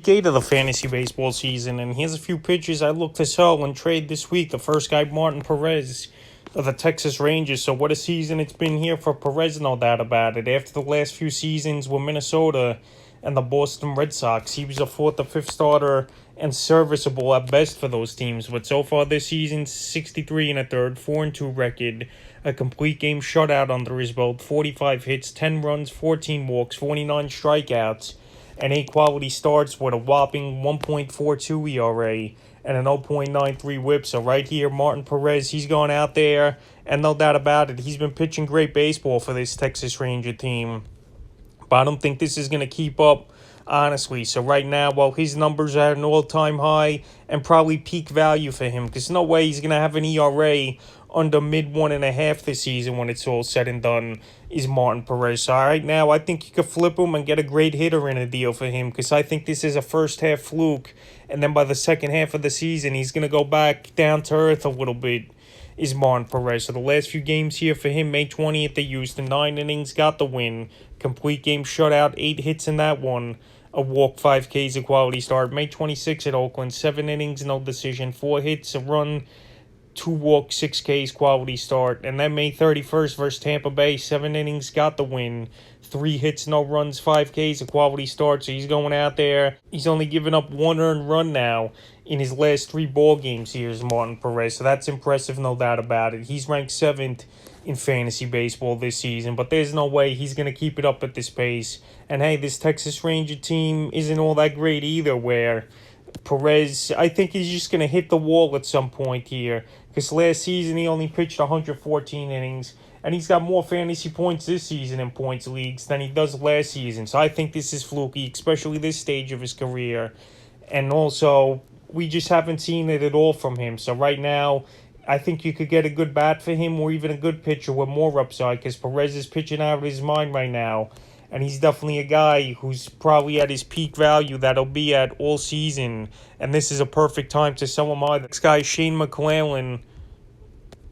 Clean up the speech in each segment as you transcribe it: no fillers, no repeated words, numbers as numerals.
Week 8 of the fantasy baseball season, and here's a few pitchers I look to sell and trade this week. The first guy, Martin Perez of the Texas Rangers. So what a season it's been here for Perez, no doubt about it. After the last few seasons with Minnesota and the Boston Red Sox, he was a fourth or fifth starter and serviceable at best for those teams. But so far this season, 63 and a third, 4-2 record, a complete game shutout under his belt, 45 hits, 10 runs, 14 walks, 49 strikeouts, and 8 quality starts with a whopping 1.42 ERA and an 0.93 whip. So right here, Martin Perez, he's going out there, and no doubt about it, he's been pitching great baseball for this Texas Ranger team. But I don't think this is going to keep up, honestly. So right now, well, his numbers are at an all-time high and probably peak value for him, because no way he's going to have an ERA under mid 1.5 this season when it's all said and done, is Martin Perez. So right now, I think you could flip him and get a great hitter in a deal for him, because I think this is a first half fluke, and then by the second half of the season, he's going to go back down to earth a little bit, is Martin Perez. So the last few games here for him, May 20th, they used the 9 innings, got the win, complete game shutout, 8 hits in that one, a walk, 5 Ks, a quality start. May 26th at Oakland, 7 innings, no decision, 4 hits, a run, 2 walks, 6 Ks, quality start. And then May 31st versus Tampa Bay, 7 innings, got the win, 3 hits, no runs, 5 Ks, a quality start. So he's going out there. He's only given up 1 earned run now in his last 3 ball games here, is Martin Perez. So that's impressive, no doubt about it. He's ranked 7th in fantasy baseball this season, but there's no way he's going to keep it up at this pace. And hey, this Texas Ranger team isn't all that great either, where Perez, I think he's just going to hit the wall at some point here, because last season he only pitched 114 innings, and he's got more fantasy points this season in points leagues than he does last season. So I think this is fluky, especially this stage of his career. And also, we just haven't seen it at all from him. So right now, I think you could get a good bat for him, or even a good pitcher with more upside, because Perez is pitching out of his mind right now. And he's definitely a guy who's probably at his peak value that'll be at all season. And this is a perfect time to sell him either. This guy is Shane McClanahan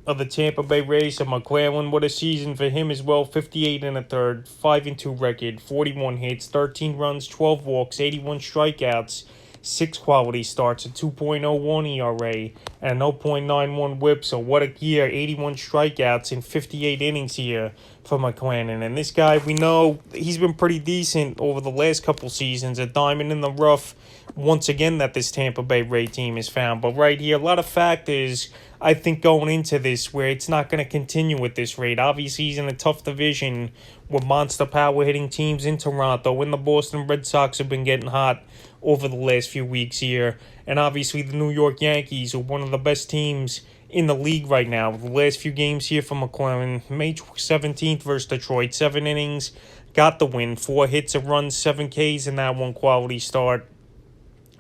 of the Tampa Bay Rays. So McClanahan, what a season for him as well. 58 and a third, 5-2 record, 41 hits, 13 runs, 12 walks, 81 strikeouts, 6 quality starts, a 2.01 ERA, and a 0.91 whip. So what a year, 81 strikeouts in 58 innings here for McClanahan. And this guy, we know he's been pretty decent over the last couple seasons, a diamond in the rough once again that this Tampa Bay Ray team has found. But right here, a lot of factors, I think, going into this where it's not going to continue at this rate. Obviously, he's in a tough division with monster power hitting teams in Toronto, and the Boston Red Sox have been getting hot over the last few weeks here. And obviously, the New York Yankees are one of the best teams in the league right now. The last few games here for McClanahan, May 17th versus Detroit, 7 innings, got the win, 4 hits, a run, 7 Ks in that one, quality start.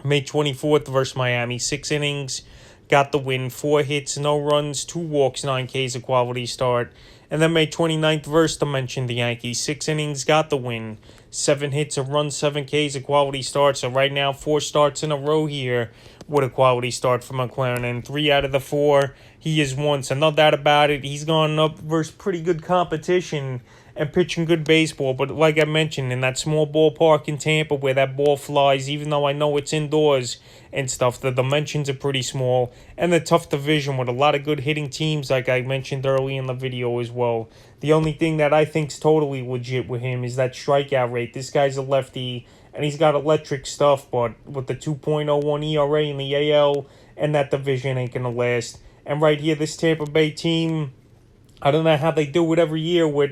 May 24th versus Miami, 6 innings, got the win, 4 hits, no runs, 2 walks, 9 Ks, a quality start. And then May 29th versus the mentioned the Yankees, 6 innings, got the win, 7 hits, a run, 7 Ks, a quality start. So right now, 4 starts in a row here with a quality start for McClanahan. And 3 out of the 4 he has won. So no doubt about it, he's gone up versus pretty good competition and pitching good baseball. But like I mentioned, in that small ballpark in Tampa where that ball flies, even though I know it's indoors and stuff, the dimensions are pretty small, and the tough division with a lot of good hitting teams, like I mentioned early in the video as well. The only thing that I think's totally legit with him is that strikeout rate. This guy's a lefty, and he's got electric stuff, but with the 2.01 ERA in the AL, and that division ain't gonna last. And right here, this Tampa Bay team, I don't know how they do it every year with,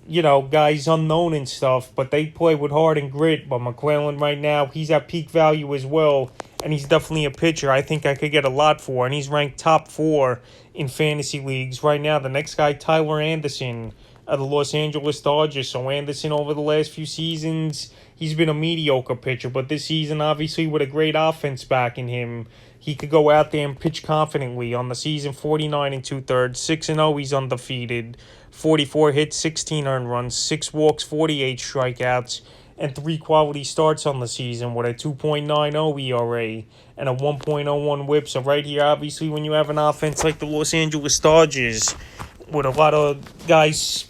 you know, guys unknown and stuff, but they play with heart and grit. But McClanahan right now, he's at peak value as well, and he's definitely a pitcher I think I could get a lot for, and he's ranked top 4 in fantasy leagues right now. The next guy, Tyler Anderson of the Los Angeles Dodgers. So Anderson, over the last few seasons, he's been a mediocre pitcher, but this season, obviously, with a great offense backing him, he could go out there and pitch confidently. On the season, 49 2/3, 6-0, he's undefeated, 44 hits, 16 earned runs, 6 walks, 48 strikeouts, and 3 quality starts on the season with a 2.90 ERA and a 1.01 whip. So right here, obviously, when you have an offense like the Los Angeles Dodgers with a lot of guys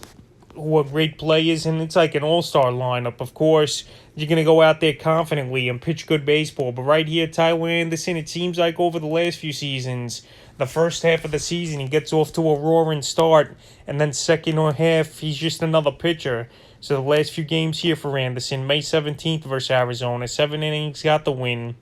who are great players, and it's like an all-star lineup. Of course, you're going to go out there confidently and pitch good baseball. But right here, Tyler Anderson, it seems like over the last few seasons, the first half of the season, he gets off to a roaring start, and then second or half, he's just another pitcher. So the last few games here for Anderson, May 17th versus Arizona, 7 innings, got the win,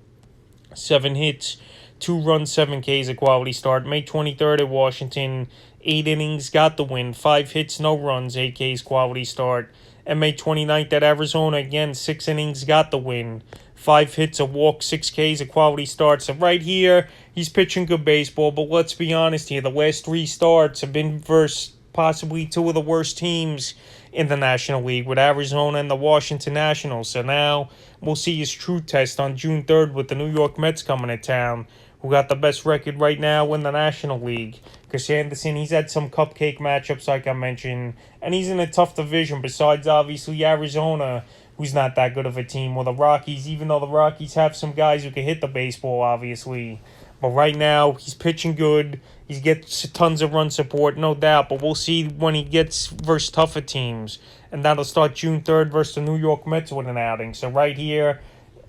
7 hits, 2 runs, 7 Ks, a quality start. May 23rd at Washington, 8 innings, got the win, 5 hits, no runs, 8 Ks, quality start. And May 29th at Arizona, again, 6 innings, got the win, 5 hits, a walk, 6 Ks, a quality start. So right here, he's pitching good baseball, but let's be honest here, the last 3 starts have been versus possibly 2 of the worst teams in the National League with Arizona and the Washington Nationals. So now we'll see his true test on June 3rd with the New York Mets coming to town, who got the best record right now in the National League. Because Anderson, he's had some cupcake matchups like I mentioned, and he's in a tough division besides obviously Arizona, who's not that good of a team, or the Rockies, even though the Rockies have some guys who can hit the baseball, obviously. But right now, he's pitching good. He gets tons of run support, no doubt. But we'll see when he gets versus tougher teams. And that'll start June 3rd versus the New York Mets with an outing. So right here,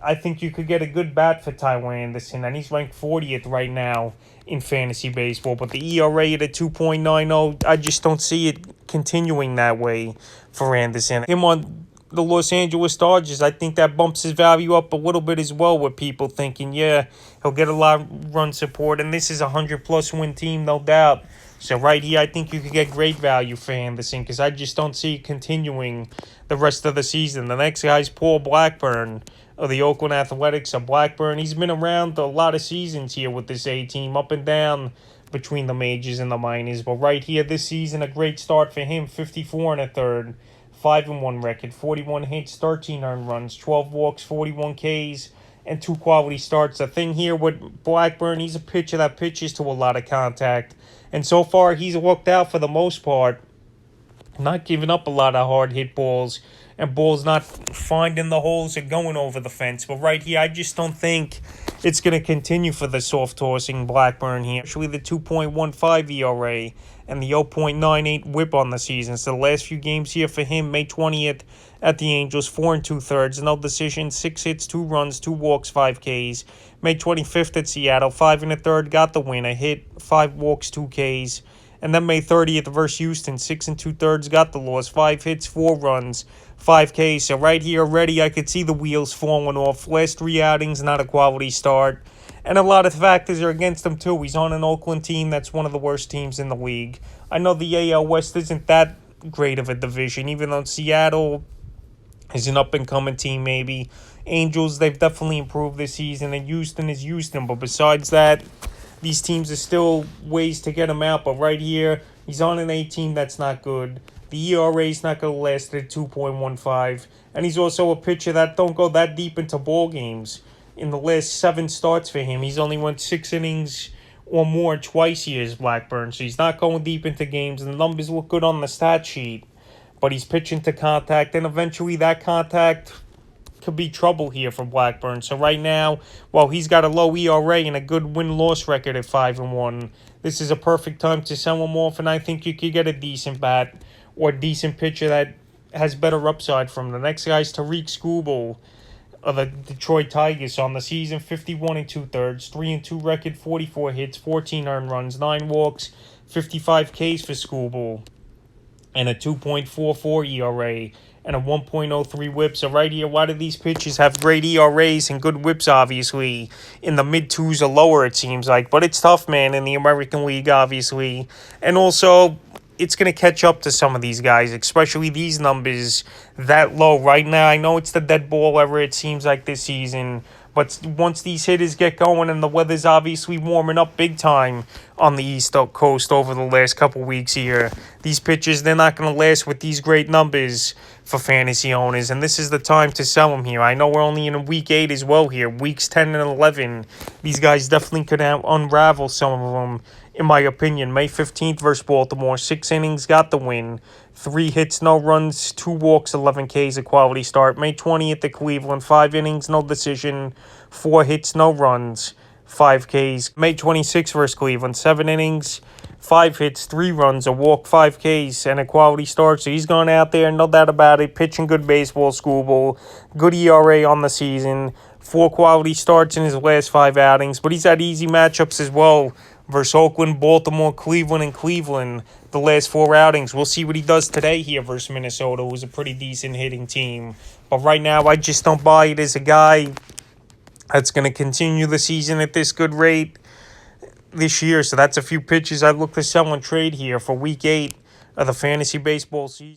I think you could get a good bat for Tyler Anderson. And he's ranked 40th right now in fantasy baseball. But the ERA at a 2.90, I just don't see it continuing that way for Anderson. Him on the Los Angeles Dodgers, I think that bumps his value up a little bit as well, with people thinking, yeah, he'll get a lot of run support, and this is a 100-plus win team, no doubt. So right here, I think you could get great value for Anderson, because I just don't see it continuing the rest of the season. The next guy is Paul Blackburn of the Oakland Athletics. So Blackburn, he's been around a lot of seasons here with this A-team, up and down between the majors and the minors. But right here this season, a great start for him, 54 and a third. 5-1 record, 41 hits, 13 earned runs, 12 walks, 41 Ks, and 2 quality starts. The thing here with Blackburn, he's a pitcher that pitches to a lot of contact. And so far, he's worked out for the most part, not giving up a lot of hard hit balls, and balls not finding the holes or going over the fence. But right here, I just don't think it's going to continue for the soft-tossing Blackburn here. Actually, the 2.15 ERA and the 0.98 whip on the season. So the last few games here for him, May 20th at the Angels, 4 2/3, no decision, 6 hits, 2 runs, 2 walks, 5 Ks. May 25th at Seattle, 5 1/3, got the win, a hit, 5 walks, 2 Ks. And then May 30th versus Houston, 6 2/3, got the loss, 5 hits, 4 runs, 5 Ks. So right here already, I could see the wheels falling off. Last 3 outings, not a quality start. And a lot of factors are against him, too. He's on an Oakland team that's one of the worst teams in the league. I know the AL West isn't that great of a division, even though Seattle is an up-and-coming team, maybe. Angels, they've definitely improved this season, and Houston is Houston. But besides that, these teams are still ways to get him out. But right here, he's on an A team that's not good. The ERA is not going to last at 2.15. And he's also a pitcher that don't go that deep into ball games. In the last 7 starts for him, he's only went 6 innings or more twice here as Blackburn. So he's not going deep into games, and the numbers look good on the stat sheet. But he's pitching to contact, and eventually that contact could be trouble here for Blackburn. So right now, while he's got a low ERA and a good win-loss record at 5-1, this is a perfect time to sell him off, and I think you could get a decent bat or a decent pitcher that has better upside from him. The next guy is Tariq Skubal of the Detroit Tigers on the season, 51 2/3, 3-2 record, 44 hits, 14 earned runs, 9 walks, 55 Ks for Skubal, and a 2.44 ERA and a 1.03 whip. So right here, a lot of these pitchers have great ERAs and good whips, obviously, in the mid-2s or lower, it seems like. But it's tough, man, in the American League, obviously. And also, it's going to catch up to some of these guys, especially these numbers that low right now. I know it's the dead ball ever, it seems like, this season. But once these hitters get going, and the weather's obviously warming up big time on the East Coast over the last couple weeks here, these pitchers, they're not going to last with these great numbers for fantasy owners. And this is the time to sell them here. I know we're only in week 8 as well here. Weeks 10 and 11, these guys definitely could unravel some of them, in my opinion. May 15th versus Baltimore, 6 innings, got the win. 3 hits, no runs, 2 walks, 11 Ks, a quality start. May 20th at Cleveland, 5 innings, no decision, 4 hits, no runs, 5 Ks. May 26th versus Cleveland, 7 innings, 5 hits, 3 runs, a walk, 5 Ks, and a quality start. So he's going out there, no doubt about it, pitching good baseball, Skubal. Good ERA on the season. 4 quality starts in his last 5 outings. But he's had easy matchups as well versus Oakland, Baltimore, Cleveland, and Cleveland the last 4 outings. We'll see what he does today here versus Minnesota, who's a pretty decent hitting team. But right now, I just don't buy it as a guy that's going to continue the season at this good rate this year. So that's a few pitches I look to sell and trade here for Week 8 of the fantasy baseball season.